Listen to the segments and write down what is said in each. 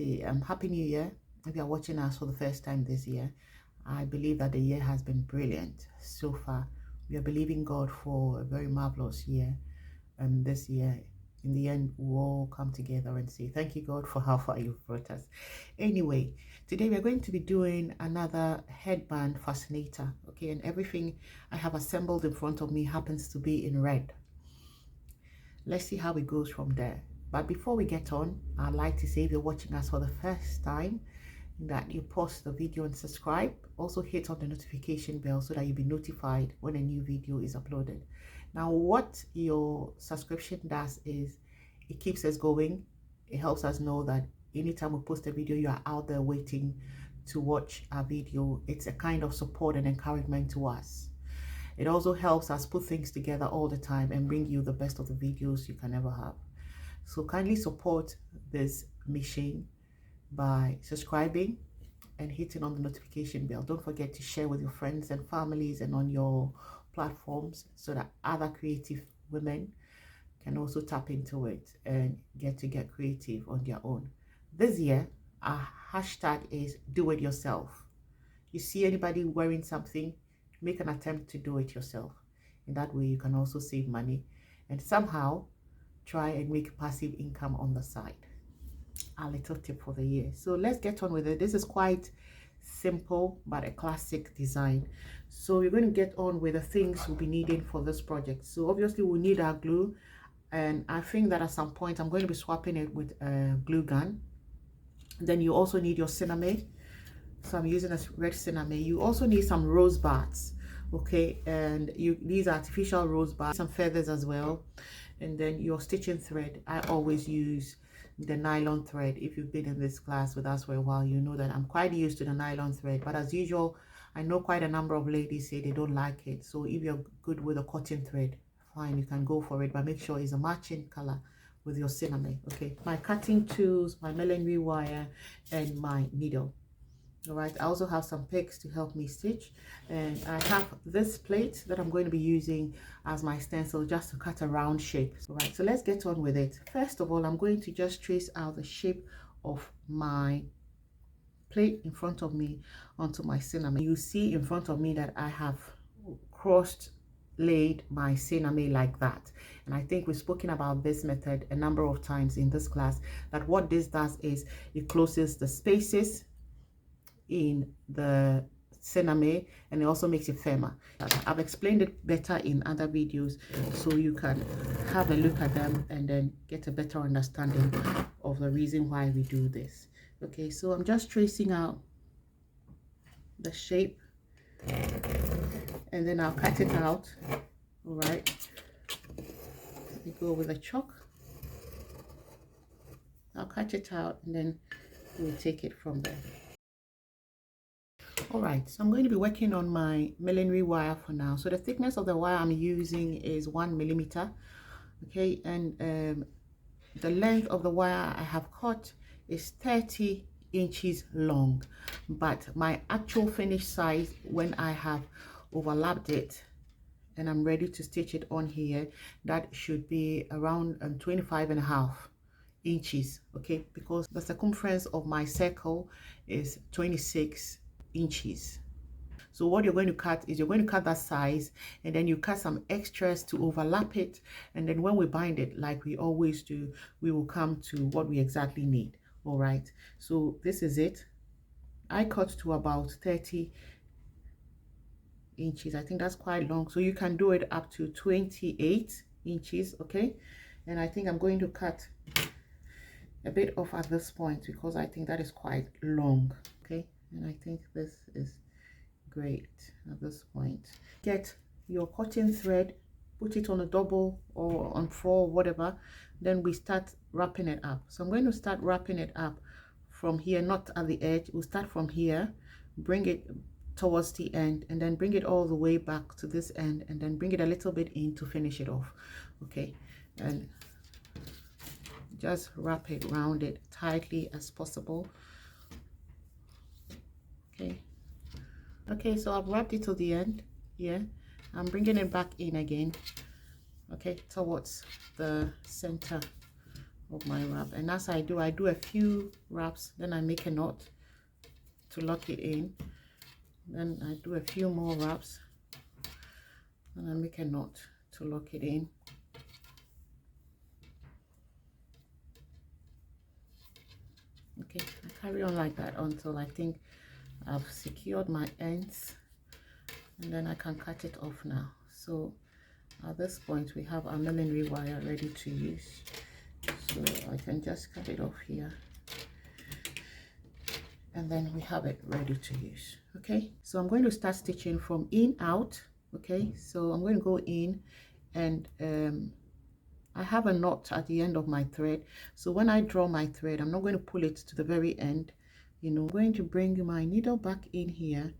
say Happy New Year. If you're watching us for the first time this year, I believe that the year has been brilliant so far. We are believing God for a very marvelous year, and this year in the end we'll all come together and say thank you, God, for how far you've brought us. Anyway, today we're going to be doing another headband fascinator, okay, and everything I have assembled in front of me happens to be in red. Let's see how it goes from there. But before we get on, I'd like to say, if you're watching us for the first time, that you pause the video and subscribe. Also hit on the notification bell so that you'll be notified when a new video is uploaded. Now, what your subscription does is it keeps us going. It helps us know that anytime we post a video, you are out there waiting to watch our video. It's a kind of support and encouragement to us. It also helps us put things together all the time and bring you the best of the videos you can ever have. So kindly support this mission by subscribing and hitting on the notification bell. Don't forget to share with your friends and families and on your platforms so that other creative women can also tap into it and get creative on their own. This year, our hashtag is do it yourself. You see anybody wearing something, make an attempt to do it yourself. In that way, you can also save money and somehow try and make passive income on the side. A little tip for the year. So let's get on with it. This is quite simple but a classic design. So we're going to get on with the things we'll be needing for this project. So obviously we'll need our glue, and I think that at some point I'm going to be swapping it with a glue gun. Then you also need your cinnamon. So I'm using a red cinnamon. You also need some rose buds, okay, and these are artificial rose buds, some feathers as well. And then your stitching thread, I always use the nylon thread. If you've been in this class with us for a while, you know that I'm quite used to the nylon thread, but as usual, I know quite a number of ladies say they don't like it. So if you're good with a cotton thread, fine, you can go for it, but make sure it's a matching color with your cinnamon. Okay, my cutting tools, my millinery wire, and my needle. All right, I also have some picks to help me stitch, and I have this plate that I'm going to be using as my stencil just to cut a round shape. All right, so let's get on with it. First of all, I'm going to just trace out the shape of my plate in front of me onto my cinnamon. You see in front of me that I have crossed laid my cinnamon like that, and I think we've spoken about this method a number of times in this class, that what this does is it closes the spaces in the cinnamon and it also makes it firmer. I've explained it better in other videos, so you can have a look at them and then get a better understanding of the reason why we do this. Okay, so I'm just tracing out the shape and then I'll cut it out. All right, we go with a chalk. I'll cut it out and then we'll take it from there. All right, so I'm going to be working on my millinery wire for now. So the thickness of the wire I'm using is 1 millimeter, okay, and the length of the wire I have cut is 30 inches long, but my actual finished size when I have overlapped it and I'm ready to stitch it on here, that should be around 25.5 inches, okay, because the circumference of my circle is 26 inches. So what you're going to cut is you're going to cut that size and then you cut some extras to overlap it, and then when we bind it like we always do, we will come to what we exactly need. All right, so this is it. I cut to about 30 inches. I think that's quite long, so you can do it up to 28 inches, okay, and I think I'm going to cut a bit off at this point because I think that is quite long, okay, and I think this is great at this point. Get your cotton thread, put it on a double or on 4, whatever, then we start wrapping it up. So I'm going to start wrapping it up from here, not at the edge. We'll start from here, bring it towards the end, and then bring it all the way back to this end, and then bring it a little bit in to finish it off, okay, and just wrap it, round it tightly as possible. Okay, so I've wrapped it to the end here. I'm bringing it back in again, okay, towards the center of my wrap. And as I do a few wraps, then I make a knot to lock it in. Then I do a few more wraps and I make a knot to lock it in. Okay, I carry on like that until I think I've secured my ends, and then I can cut it off now. So at this point we have our millinery wire ready to use, so I can just cut it off here, and then we have it ready to use. Okay, so I'm going to start stitching from in out. Okay, so I'm going to go in, and I have a knot at the end of my thread. So when I draw my thread, I'm not going to pull it to the very end. You know, I'm going to bring my needle back in here,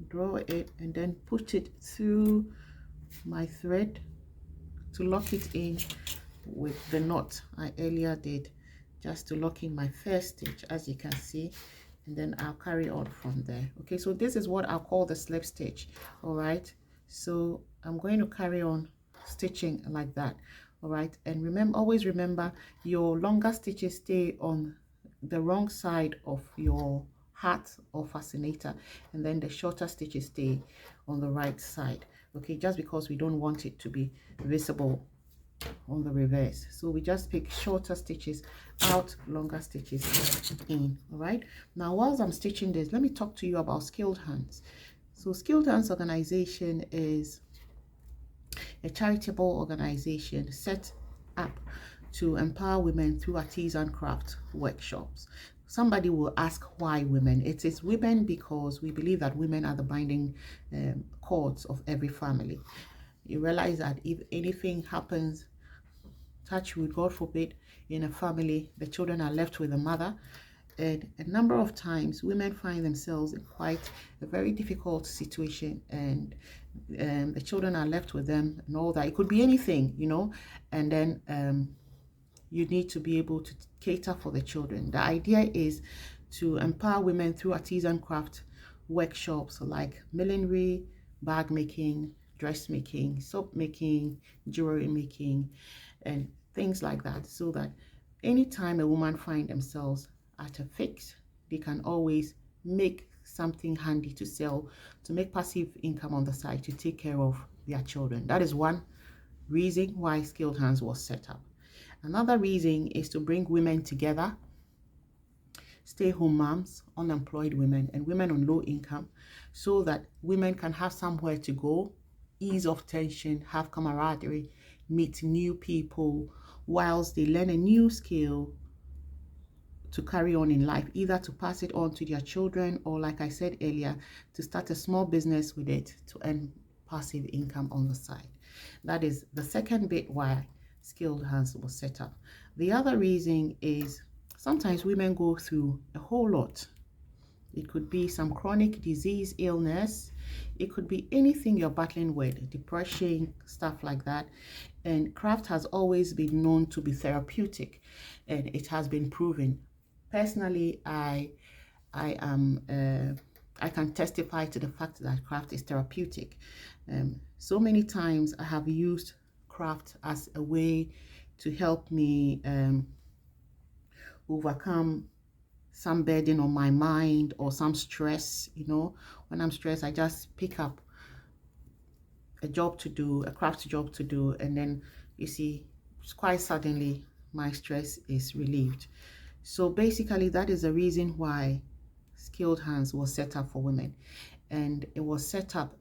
draw it, and then put it through my thread to lock it in with the knot I earlier did, just to lock in my first stitch, as you can see, and then I'll carry on from there. Okay, so this is what I'll call the slip stitch. All right, so I'm going to carry on stitching like that. All right, and remember, always remember, your longer stitches stay on the wrong side of your hat or fascinator, and then the shorter stitches stay on the right side. Okay, just because we don't want it to be visible on the reverse, so we just pick shorter stitches out, longer stitches in. All right, now whilst I'm stitching this, let me talk to you about Skilled Hands. So Skilled Hands organization is a charitable organization set up to empower women through artisan craft workshops. Somebody will ask why women. It is women because we believe that women are the binding cords of every family. You realize that if anything happens, touch wood, God forbid, in a family, the children are left with a mother. And a number of times women find themselves in quite a very difficult situation, and the children are left with them and all that. It could be anything, you know, and then you need to be able to cater for the children. The idea is to empower women through artisan craft workshops like millinery, bag making, dressmaking, soap making, jewelry making, and things like that, so that anytime a woman finds themselves at a fix, they can always make something handy to sell, to make passive income on the side, to take care of their children. That is one reason why Skilled Hands was set up. Another reason is to bring women together, stay-home moms, unemployed women, and women on low income, so that women can have somewhere to go, ease off tension, have camaraderie, meet new people, whilst they learn a new skill to carry on in life, either to pass it on to their children, or like I said earlier, to start a small business with it to earn passive income on the side. That is the second bit why Skilled Hands was set up. The other reason is sometimes women go through a whole lot. It could be some chronic disease, illness. It could be anything you're battling with, depression, stuff like that. And craft has always been known to be therapeutic, and it has been proven. Personally, I can testify to the fact that craft is therapeutic. So many times I have used craft as a way to help me overcome some burden on my mind or some stress. You know, when I'm stressed, I just pick up a job to do, a craft job to do, and then you see, quite suddenly my stress is relieved. So basically, that is the reason why Skilled Hands was set up for women. And it was set up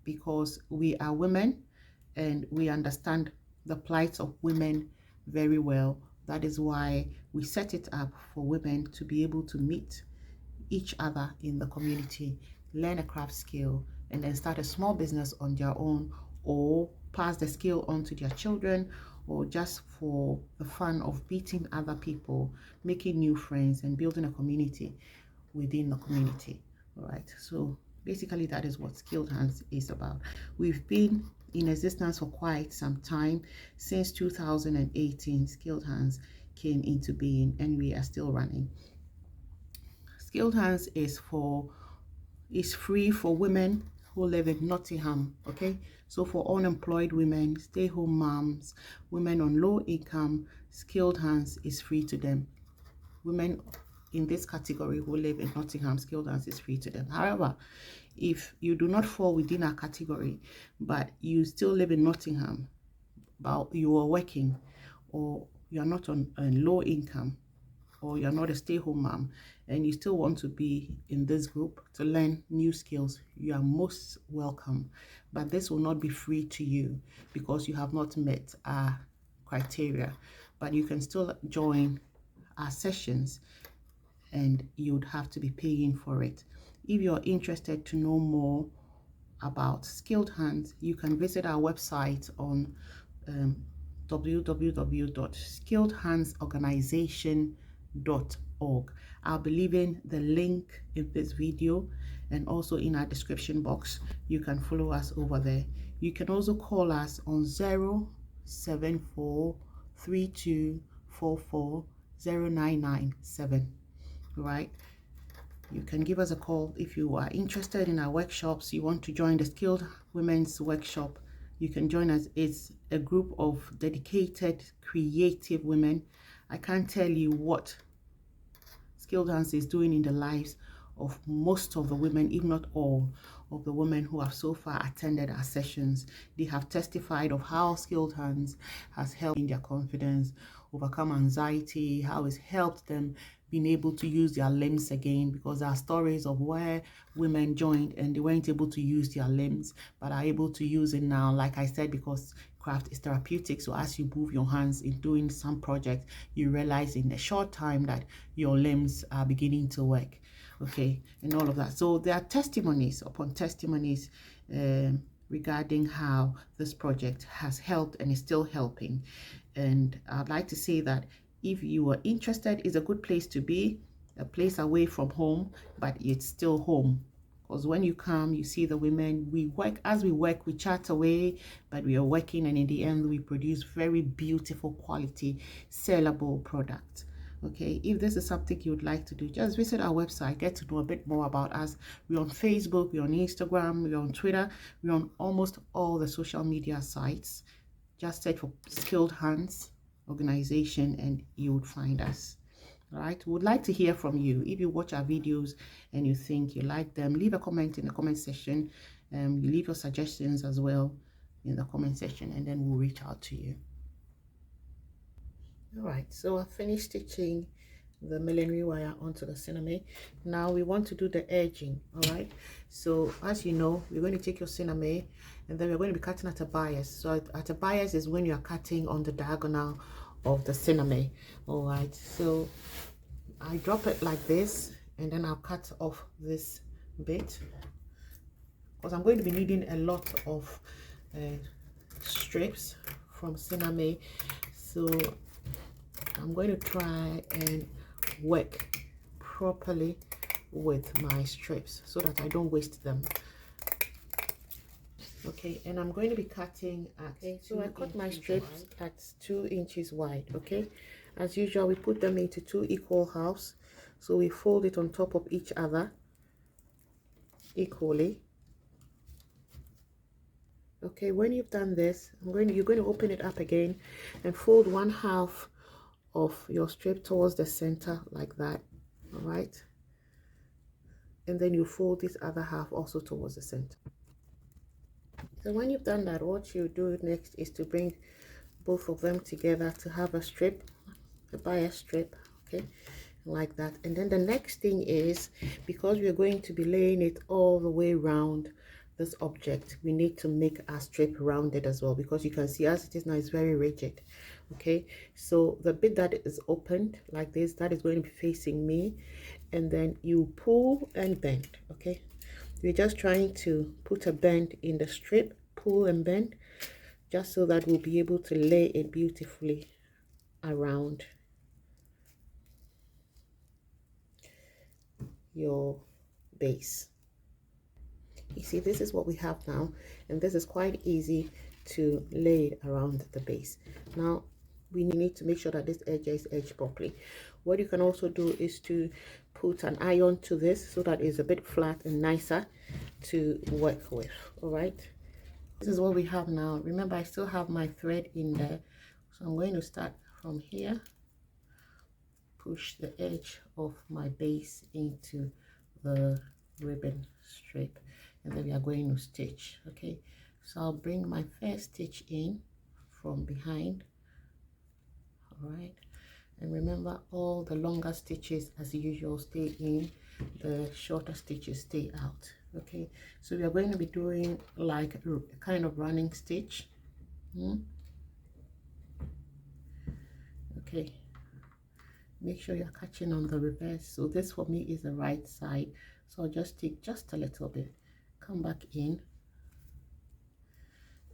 because we are women and we understand the plight of women very well. That is why we set it up for women to be able to meet each other in the community, learn a craft skill, and then start a small business on their own, or pass the skill on to their children, or just for the fun of meeting other people, making new friends, and building a community within the community. All right, so basically that is what Skilled Hands is about. We've been in existence for quite some time. Since 2018, Skilled Hands came into being, and we are still running. Skilled Hands is free for women who live in Nottingham. Okay, so for unemployed women, stay-home moms, women on low income, skilled hands is free to them. Women in this category who live in Nottingham, skilled hands is free to them. However, if you do not fall within our category, but you still live in Nottingham, but you are working, or you are not on a low income, or you're not a stay-home mom, and you still want to be in this group to learn new skills, you are most welcome. But this will not be free to you because you have not met our criteria. But you can still join our sessions, and you would have to be paying for it. If you're interested to know more about skilled hands, you can visit our website on www.skilledhandsorganization.org. I'll be leaving the link in this video and also in our description box. You can follow us over there. You can also call us on 07432440997. Right? You can give us a call if you are interested in our workshops. You want to join the Skilled Women's Workshop, you can join us. It's a group of dedicated, creative women. I can't tell you what Skilled Hands is doing in the lives of most of the women, if not all of the women who have so far attended our sessions. They have testified of how Skilled Hands has helped in their confidence, overcome anxiety, how it's helped them being able to use their limbs again, because there are stories of where women joined and they weren't able to use their limbs but are able to use it now. Like I said, because craft is therapeutic, so as you move your hands in doing some project, you realize in a short time that your limbs are beginning to work, okay, and all of that. So there are testimonies upon testimonies regarding how this project has helped and is still helping. And I'd like to say that if you are interested, it's a good place to be, a place away from home, but it's still home. Because when you come, you see the women, we work, as we work, we chat away, but we are working, and in the end, we produce very beautiful quality, sellable products. Okay, if this is something you would like to do, just visit our website, get to know a bit more about us. We're on Facebook, we're on Instagram, we're on Twitter, we're on almost all the social media sites. Just search for Skilled Hands Organization and you would find us. All right, we would like to hear from you. If you watch our videos and you think you like them, leave a comment in the comment section. You leave your suggestions as well in the comment section, and then we'll reach out to you. All right, so I finished stitching the millinery wire onto the cinnamon. Now we want to do the edging. All right, so as you know, we're going to take your cinnamon and then we're going to be cutting at a bias. So at a bias is when you are cutting on the diagonal of the cinnamon. All right, so I drop it like this, and then I'll cut off this bit because I'm going to be needing a lot of strips from cinnamon. So I'm going to try and work properly with my strips so that I don't waste them. Okay, and I'm going to be cutting at, okay, so I cut my strips at 2 inches wide. Okay, as usual, we put them into 2 equal halves, so we fold it on top of each other equally. Okay, when you've done this, you're going to open it up again and fold 1/2 of your strip towards the center like that. All right, and then you fold this other half also towards the center. So when you've done that, what you do next is to bring both of them together to have a strip, a bias strip, okay, like that. And then the next thing is, because we're going to be laying it all the way around this object, we need to make our strip rounded as well, because you can see as it is now, it's very rigid. Okay, so the bit that is opened like this, that is going to be facing me, and then you pull and bend. Okay, we're just trying to put a bend in the strip, pull and bend, just so that we'll be able to lay it beautifully around your base. You see, this is what we have now, and this is quite easy to lay it around the base. Now we need to make sure that this edge is edged properly. What you can also do is to put an iron to this so that it's a bit flat and nicer to work with. All right, this is what we have now. Remember, I still have my thread in there, so I'm going to start from here, push the edge of my base into the ribbon strip, and then we are going to stitch. Okay, so I'll bring my first stitch in from behind. All right, and remember, all the longer stitches as usual stay in, the shorter stitches stay out. Okay, so we are going to be doing like a kind of running stitch. Okay, make sure you're catching on the reverse. So this for me is the right side, so I'll just take just a little bit, come back in,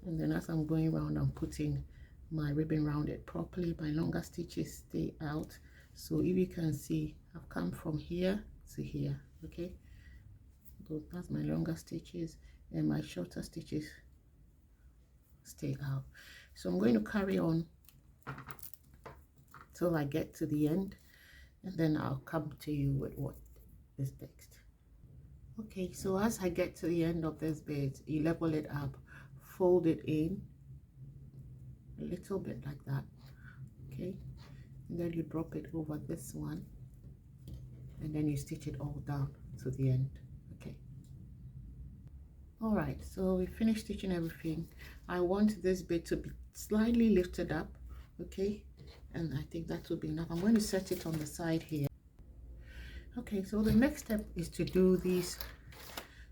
and then as I'm going around, I'm putting my ribbon around it properly. My longer stitches stay out. So if you can see, I've come from here to here. Okay, so that's my longer stitches, and my shorter stitches stay out. So I'm going to carry on till I get to the end, and then I'll come to you with what is next. Okay, so as I get to the end of this bit, you level it up, fold it in a little bit like that. Okay, and then you drop it over this one, and then you stitch it all down to the end. Okay, all right, so we finished stitching everything. I want this bit to be slightly lifted up. Okay, and I think that will be enough. I'm going to set it on the side here. Okay, so the next step is to do these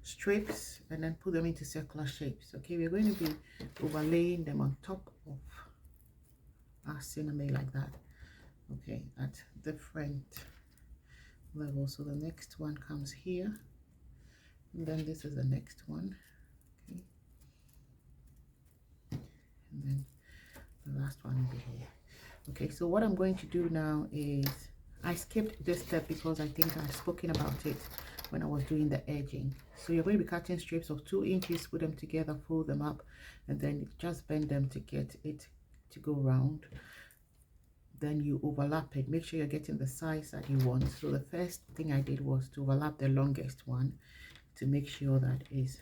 strips and then put them into circular shapes. Okay, we're going to be overlaying them on top of our cinnamon like that. Okay, at different levels. So the next one comes here, and then this is the next one. Okay, and then the last one will be here. Okay, so what I'm going to do now is, I skipped this step because I think I've spoken about it when I was doing the edging. So you're going to be cutting strips of 2 inches, put them together, fold them up, and then just bend them to get it to go round. Then you overlap it. Make sure you're getting the size that you want. So the first thing I did was to overlap the longest one to make sure that is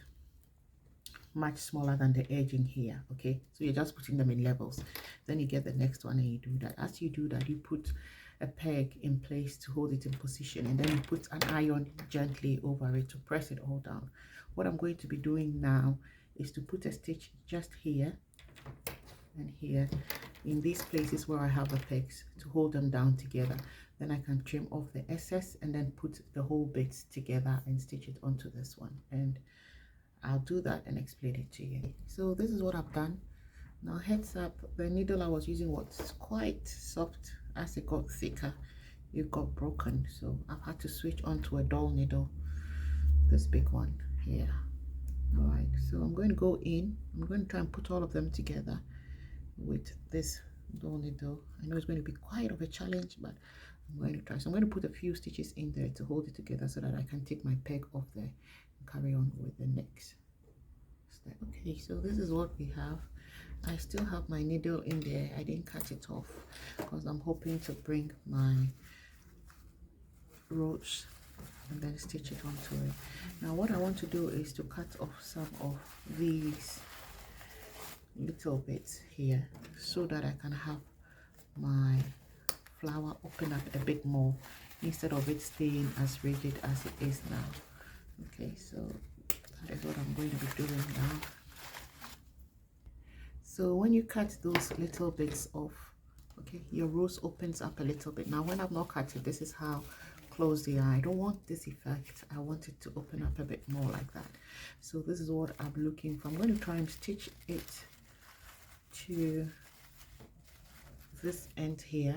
much smaller than the edging here. Okay, so you're just putting them in levels. Then you get the next one and you do that. As you do that, you put a peg in place to hold it in position, and then you put an iron gently over it to press it all down. What I'm going to be doing now is to put a stitch just here and here in these places where I have the pegs to hold them down together. Then I can trim off the excess and then put the whole bits together and stitch it onto this one, and I'll do that and explain it to you. So this is what I've done. Now heads up, the needle I was using was quite soft. As it got thicker, it got broken, so I've had to switch onto a dull needle, this big one here. All right, so I'm going to go in, I'm going to try and put all of them together with this dull needle. I know it's going to be quite of a challenge, but I'm going to try. So I'm going to put a few stitches in there to hold it together so that I can take my peg off there and carry on with the next step. Okay, so this is what we have. I still have my needle in there. I didn't cut it off because I'm hoping to bring my roach and then stitch it onto it. Now what I want to do is to cut off some of these little bits here so that I can have my flower open up a bit more instead of it staying as rigid as it is now. Okay, so that is what I'm going to be doing now. So when you cut those little bits off, okay, your rose opens up a little bit. Now when I've not cut it, this is how close they are. I don't want this effect. I want it to open up a bit more like that. So this is what I'm looking for. I'm going to try and stitch it to this end here,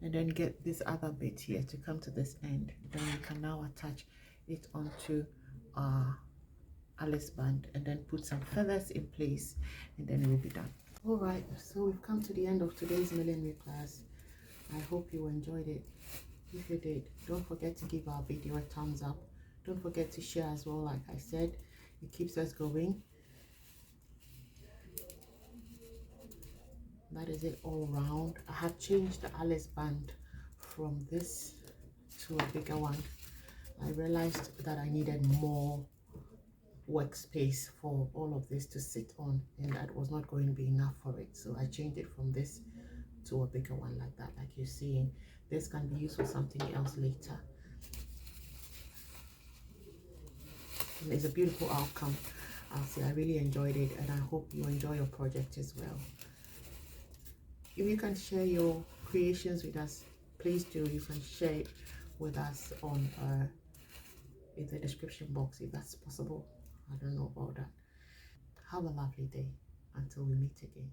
and then get this other bit here to come to this end. Then you can now attach it onto our Alice band and then put some feathers in place, and then it will be done. All right, so we've come to the end of today's millinery class. I hope you enjoyed it. If you did, don't forget to give our video a thumbs up. Don't forget to share as well. Like I said, it keeps us going. That is it all round. I have changed the Alice band from this to a bigger one. I realized that I needed more workspace for all of this to sit on, and that was not going to be enough for it. So I changed it from this to a bigger one like that, like you're seeing. This can be used for something else later. And it's a beautiful outcome. I'll say I really enjoyed it, and I hope you enjoy your project as well. If you can share your creations with us, please do. You can share it with us on in the description box if that's possible. I don't know about that. Have a lovely day until we meet again.